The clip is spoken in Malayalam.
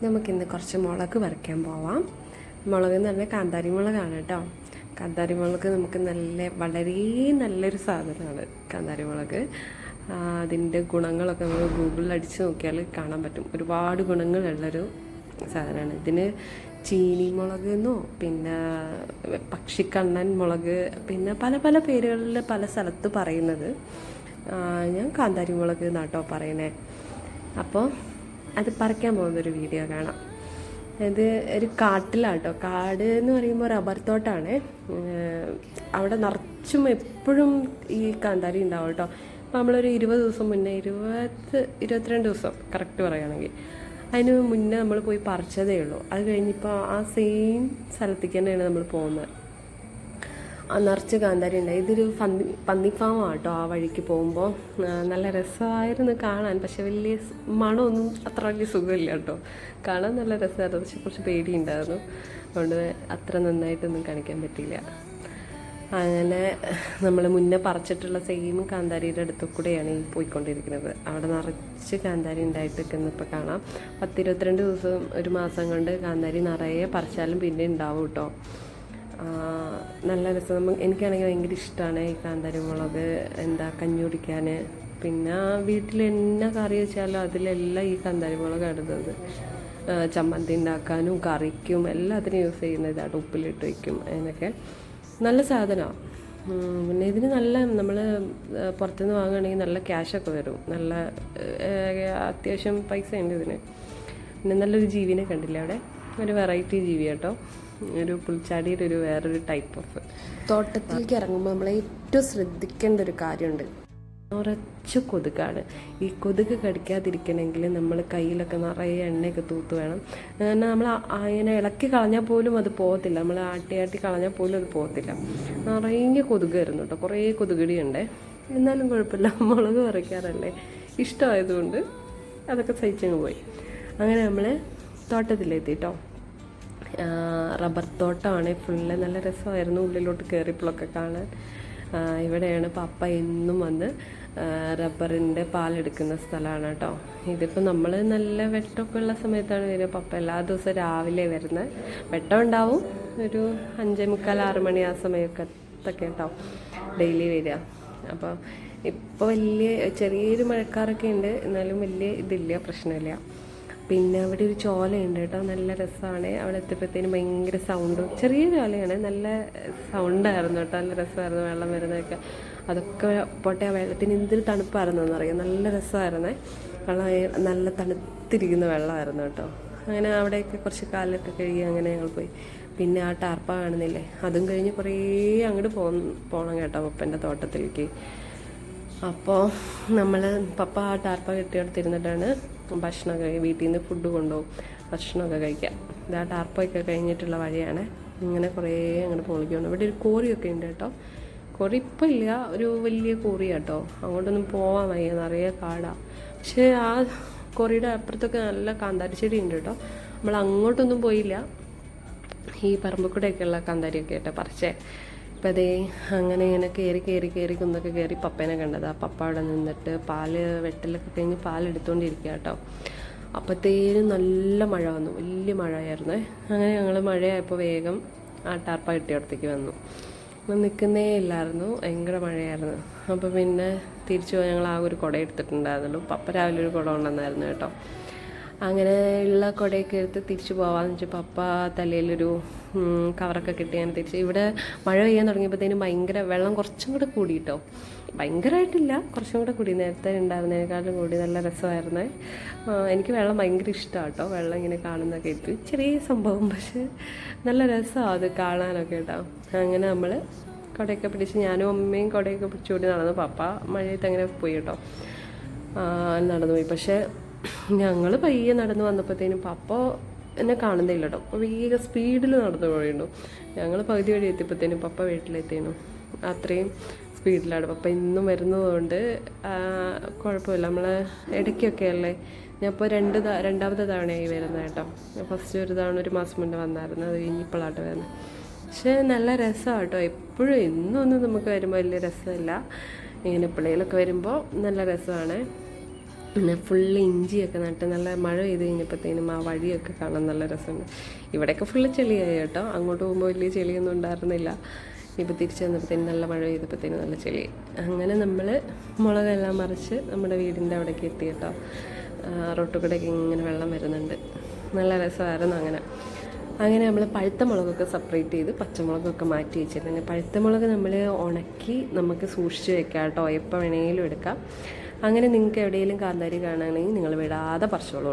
നമുക്കിന്ന് കുറച്ച് മുളക് പറിക്കാൻ പോവാം. മുളക് എന്ന് പറഞ്ഞാൽ കാന്താരി മുളകാണ് കേട്ടോ. കാന്താരി മുളക് നമുക്ക് വളരെ നല്ലൊരു സാധനമാണ് കാന്താരി മുളക്. അതിൻ്റെ ഗുണങ്ങളൊക്കെ നമ്മൾ ഗൂഗിളിൽ അടിച്ച് നോക്കിയാൽ കാണാൻ പറ്റും. ഒരുപാട് ഗുണങ്ങളുള്ളൊരു സാധനമാണ്. ഇതിന് ചീനി മുളക് എന്നോ പിന്നെ പക്ഷിക്കണ്ണൻ മുളക് പിന്നെ പല പല പേരുകളിൽ പല സ്ഥലത്ത് പറയുന്നത്. ഞാൻ കാന്താരി മുളക് എന്നാട്ടോ പറയണേ. അപ്പോൾ അത് പറിക്കാൻ പോകുന്നൊരു വീഡിയോ കാണാം. ഇത് ഒരു കാട്ടിലാട്ടോ. കാട് എന്ന് പറയുമ്പോൾ റബ്ബർ തോട്ടമാണ്. അവിടെ നിറച്ചും എപ്പോഴും ഈ കാന്താരി ഉണ്ടാവും കേട്ടോ. അപ്പോൾ നമ്മളൊരു 20 ദിവസം മുന്നേ 22 ദിവസം കറക്റ്റ് പറയുകയാണെങ്കിൽ അതിന് മുന്നേ നമ്മൾ പോയി പറിച്ചതേ ഉള്ളൂ. അത് കഴിഞ്ഞിപ്പോൾ ആ സെയിം സ്ഥലത്തേക്ക് തന്നെയാണ് നമ്മൾ പോകുന്നത്. നിറച്ച് കാന്താരി ഉണ്ടായി. ഇതൊരു പന്നി ഫാമാണ് കേട്ടോ. ആ വഴിക്ക് പോകുമ്പോൾ നല്ല രസമായിരുന്നു കാണാൻ. പക്ഷെ വലിയ മണമൊന്നും അത്ര വലിയ സുഖമില്ല കേട്ടോ. കാണാൻ നല്ല രസമായിരുന്നു, പക്ഷെ കുറച്ച് പേടിയുണ്ടായിരുന്നു. അതുകൊണ്ട് അത്ര നന്നായിട്ടൊന്നും കാണിക്കാൻ പറ്റിയില്ല. അങ്ങനെ നമ്മൾ മുന്നേ പറിച്ചിട്ടുള്ള സെയിം കാന്താരിയുടെ അടുത്തു കൂടെയാണ് ഈ പോയിക്കൊണ്ടിരിക്കുന്നത്. അവിടെ നിറച്ച് കാന്താരി ഉണ്ടായിട്ട് ഇപ്പോൾ കാണാം. 10-22 ദിവസം ഒരു മാസം കൊണ്ട് കാന്താരി നിറയെ പറിച്ചാലും പിന്നെ ഉണ്ടാവും കേട്ടോ. നല്ല രസം. എനിക്കാണെങ്കിൽ ഭയങ്കര ഇഷ്ടമാണ് ഈ കാന്താരി മുളക്. കഞ്ഞി കുടിക്കാൻ. പിന്നെ വീട്ടിൽ എന്നാ കറി വെച്ചാലും അതിലെല്ലാം ഈ കാന്താരി മുളക് ഇടുന്നത്. ചമ്മന്തി ഉണ്ടാക്കാനും കറിക്കും എല്ലാത്തിനും യൂസ് ചെയ്യുന്ന ഇതാണ്. ഉപ്പിലിട്ട് വയ്ക്കും. അതിനൊക്കെ നല്ല സാധനമാണ്. പിന്നെ ഇതിന് നല്ല നമ്മൾ പുറത്തുനിന്ന് വാങ്ങുകയാണെങ്കിൽ നല്ല ക്യാഷൊക്കെ വരും. നല്ല അത്യാവശ്യം പൈസ ഉണ്ട് ഇതിന്. പിന്നെ നല്ലൊരു ജീവിനെ കണ്ടില്ല അവിടെ. ഒരു വെറൈറ്റി ജീവി കേട്ടോ. ഒരു പുൽച്ചാടിയുടെ ഒരു വേറൊരു ടൈപ്പ് ഓഫ്. തോട്ടത്തിലേക്ക് ഇറങ്ങുമ്പോൾ നമ്മൾ ഏറ്റവും ശ്രദ്ധിക്കേണ്ട ഒരു കാര്യമുണ്ട്. നിറച്ച് കൊതുകാണ്. ഈ കൊതുക് കടിക്കാതിരിക്കണമെങ്കിൽ നമ്മൾ കയ്യിലൊക്കെ നിറയെ എണ്ണയൊക്കെ തൂത്ത് വേണം. എന്നാൽ നമ്മൾ അങ്ങനെ ഇളക്കി കളഞ്ഞാൽ പോലും അത് പോകത്തില്ല. നമ്മൾ ആട്ടി കളഞ്ഞാൽ പോലും അത് പോകത്തില്ല. നിറയെ കൊതുക് വരുന്നു കേട്ടോ. കുറേ കൊതുകടിയുണ്ട്. എന്നാലും കുഴപ്പമില്ല, മുളക് പറിക്കാറല്ലേ, ഇഷ്ടമായതുകൊണ്ട് അതൊക്കെ സഹിച്ചങ്ങ് പോയി. അങ്ങനെ നമ്മൾ തോട്ടത്തിലെത്തി കേട്ടോ. റബ്ബർ തോട്ടമാണ് ഫുള്ള്. നല്ല രസമായിരുന്നു ഉള്ളിലോട്ട് കയറിയപ്പോഴൊക്കെ കാണാൻ. ഇവിടെയാണ് പപ്പ എന്നും വന്ന് റബ്ബറിൻ്റെ പാലെടുക്കുന്ന സ്ഥലമാണ് കേട്ടോ. ഇതിപ്പോൾ നമ്മൾ നല്ല വെട്ടമൊക്കെ ഉള്ള സമയത്താണ് വരിക. പപ്പ എല്ലാ ദിവസവും രാവിലെ വരുന്നത്. വെട്ടം ഉണ്ടാവും ഒരു 5:45-6 മണി ആ സമയമൊക്കെ കേട്ടോ ഡെയിലി വരിക. അപ്പോൾ ഇപ്പോൾ ചെറിയൊരു മഴക്കാറൊക്കെ ഉണ്ട്, എന്നാലും വലിയ ഇതില്ല, പ്രശ്നമില്ല. പിന്നെ അവിടെ ഒരു ചോലയുണ്ട് കേട്ടോ. നല്ല രസമാണ്. അവിടെ എത്തിയപ്പോഴത്തേനും ഭയങ്കര സൗണ്ടും. ചെറിയ ചോലയാണ്, നല്ല സൗണ്ടായിരുന്നു കേട്ടോ. നല്ല രസമായിരുന്നു വെള്ളം വരുന്നതൊക്കെ. അതൊക്കെ പോട്ടെ, ആ വെള്ളത്തിന് എന്തൊരു തണുപ്പായിരുന്നു എന്നറിയാം. നല്ല രസമായിരുന്നേ. വെള്ളം നല്ല തണുത്തിരിക്കുന്ന വെള്ളമായിരുന്നു കേട്ടോ. അങ്ങനെ അവിടെയൊക്കെ കുറച്ച് കാലൊക്കെ കഴുകി അങ്ങനെ ഞങ്ങൾ പോയി. പിന്നെ ആ ടാർപ്പ കാണുന്നില്ലേ, അതും കഴിഞ്ഞ് കുറേ അങ്ങോട്ട് പോകണം കേട്ടോ പപ്പൻ്റെ തോട്ടത്തിലേക്ക്. അപ്പോൾ പപ്പ ആ ടാർപ്പ കെട്ടിയെടുത്തിരുന്നിട്ടാണ് ഭക്ഷണമൊക്കെ വീട്ടിൽ നിന്ന് ഫുഡ് കൊണ്ടുപോകും, ഭക്ഷണമൊക്കെ കഴിക്കാം. ഇത് ആ ടാർപ്പൊക്കെ കഴിഞ്ഞിട്ടുള്ള വഴിയാണ്. ഇങ്ങനെ കുറേ അങ്ങോട്ട് പൊളിക്കണം. ഇവിടെ ഒരു കോറിയൊക്കെ ഉണ്ട് കേട്ടോ. കോറി ഇപ്പം ഇല്ല, ഒരു വലിയ കോറി കേട്ടോ. അങ്ങോട്ടൊന്നും പോകാൻ വയ്യ, നിറയെ കാടാണ്. പക്ഷേ ആ കോറിയുടെ അപ്പുറത്തൊക്കെ നല്ല കാന്താരി ചെടി ഉണ്ട് കേട്ടോ. നമ്മൾ അങ്ങോട്ടൊന്നും പോയില്ല. ഈ പറമ്പിക്കൂടെയൊക്കെയുള്ള കാന്താരിയൊക്കെ കേട്ടോ പറിച്ചേ. അപ്പം അതേ അങ്ങനെ ഇങ്ങനെ കയറി കുന്നൊക്കെ കയറി പപ്പേനെ കണ്ടത്. ആ പപ്പ അവിടെ നിന്നിട്ട് വെട്ടലൊക്കെ കഴിഞ്ഞ് പാലെടുത്തുകൊണ്ടിരിക്കുക കേട്ടോ. അപ്പോഴത്തേനും നല്ല മഴ വന്നു, വലിയ മഴയായിരുന്നേ. അങ്ങനെ ഞങ്ങൾ മഴയായപ്പോൾ വേഗം ആ ടാർപ്പ കെട്ടിയടത്തേക്ക് വന്നു. നിൽക്കുന്നേ ഇല്ലായിരുന്നു, ഭയങ്കര മഴയായിരുന്നു. അപ്പോൾ പിന്നെ തിരിച്ചു പോയി. ഞങ്ങൾ ആ ഒരു കുട എടുത്തിട്ടുണ്ടായിരുന്നുള്ളൂ. പപ്പ രാവിലെ ഒരു കുട കൊണ്ടുവന്നായിരുന്നു കേട്ടോ. അങ്ങനെ ഉള്ള കുടയൊക്കെ എടുത്ത് തിരിച്ചു പോകാമെന്ന് വെച്ചാൽ പപ്പ തലയിലൊരു കവറൊക്കെ കിട്ടി ഞാൻ തിരിച്ച്. ഇവിടെ മഴ പെയ്യാൻ തുടങ്ങിയപ്പോഴത്തേനും ഭയങ്കര വെള്ളം കുറച്ചും കൂടെ കൂടി കേട്ടോ. ഭയങ്കരമായിട്ടില്ല, കുറച്ചും കൂടെ കൂടി. നേരത്തെ ഉണ്ടായിരുന്നതിനേക്കാളും കൂടി. നല്ല രസമായിരുന്നേ. എനിക്ക് വെള്ളം ഭയങ്കര ഇഷ്ടമാണ് കേട്ടോ. വെള്ളം ഇങ്ങനെ കാണുന്നതൊക്കെ ഇത് ചെറിയ സംഭവം, പക്ഷേ നല്ല രസമാണ് അത് കാണാനൊക്കെ കേട്ടോ. അങ്ങനെ നമ്മൾ കുടയൊക്കെ പിടിച്ച് ഞാനും അമ്മയും കുടയൊക്കെ പിടിച്ചുകൂടി നടന്നു. പപ്പ മഴയത്ത് അങ്ങനെ പോയി കേട്ടോ, നടന്നു പോയി. പക്ഷേ ഞങ്ങൾ പയ്യെ നടന്ന് വന്നപ്പോഴത്തേനും പപ്പ എന്നെ കാണുന്നില്ല കേട്ടോ. അപ്പോൾ വേഗം സ്പീഡിൽ നടന്നു പോയിട്ടുണ്ടോ. ഞങ്ങൾ പകുതി വഴി എത്തിയപ്പോഴത്തേനും പപ്പ വീട്ടിലെത്തേനു. അത്രയും സ്പീഡിലാണ്. പപ്പ ഇന്നും വരുന്നതുകൊണ്ട് കുഴപ്പമില്ല. നമ്മൾ ഇടയ്ക്കൊക്കെ അല്ലേ. ഞാൻ ഇപ്പോൾ രണ്ടാമത്തെ തവണയായി വരുന്നത് കേട്ടോ. ഫസ്റ്റ് ഒരു തവണ ഒരു മാസം മുന്നേ വന്നായിരുന്നു, അത് കഴിഞ്ഞിപ്പോഴാട്ടോ വരുന്നത്. പക്ഷേ നല്ല രസമാണ് കേട്ടോ. എപ്പോഴും എന്നൊന്നും നമുക്ക് വരുമ്പോൾ വലിയ രസമില്ല. ഇങ്ങനെ പിള്ളേരൊക്കെ വരുമ്പോൾ നല്ല രസമാണ്. പിന്നെ ഫുള്ള് ഇഞ്ചിയൊക്കെ നട്ട് നല്ല മഴ പെയ്ത് കഴിഞ്ഞപ്പോഴത്തേനും ആ വഴിയൊക്കെ കാണാൻ നല്ല രസമുണ്ട്. ഇവിടെയൊക്കെ ഫുള്ള് ചെളിയായി കേട്ടോ, അങ്ങോട്ട് പോകുമ്പോൾ വലിയ ചെളിയൊന്നും ഉണ്ടായിരുന്നില്ല. ഇപ്പോൾ തിരിച്ച് വന്നപ്പോഴത്തേനും നല്ല മഴ പെയ്തപ്പോഴത്തേനും നല്ല ചെളി. അങ്ങനെ നമ്മൾ മുളകെല്ലാം മറിച്ച് നമ്മുടെ വീടിൻ്റെ അവിടേക്ക് എത്തി കേട്ടോ. റോട്ടിൽ കൂടെയൊക്കെ ഇങ്ങനെ വെള്ളം വരുന്നുണ്ട്, നല്ല രസമായിരുന്നു. അങ്ങനെ നമ്മൾ പഴുത്ത മുളകൊക്കെ സെപ്പറേറ്റ് ചെയ്ത് പച്ചമുളകൊക്കെ മാറ്റി വെച്ചിട്ടുണ്ട്. പഴുത്ത മുളക് നമ്മൾ ഉണക്കി നമുക്ക് സൂക്ഷിച്ച് വെക്കാം കേട്ടോ, എപ്പോൾ വേണമെങ്കിലും എടുക്കാം. അങ്ങനെ നിങ്ങൾക്ക് എവിടെയെങ്കിലും കാന്താരി കാണുകയാണെങ്കിൽ നിങ്ങൾ വിടാതെ പറിച്ചോളൂ.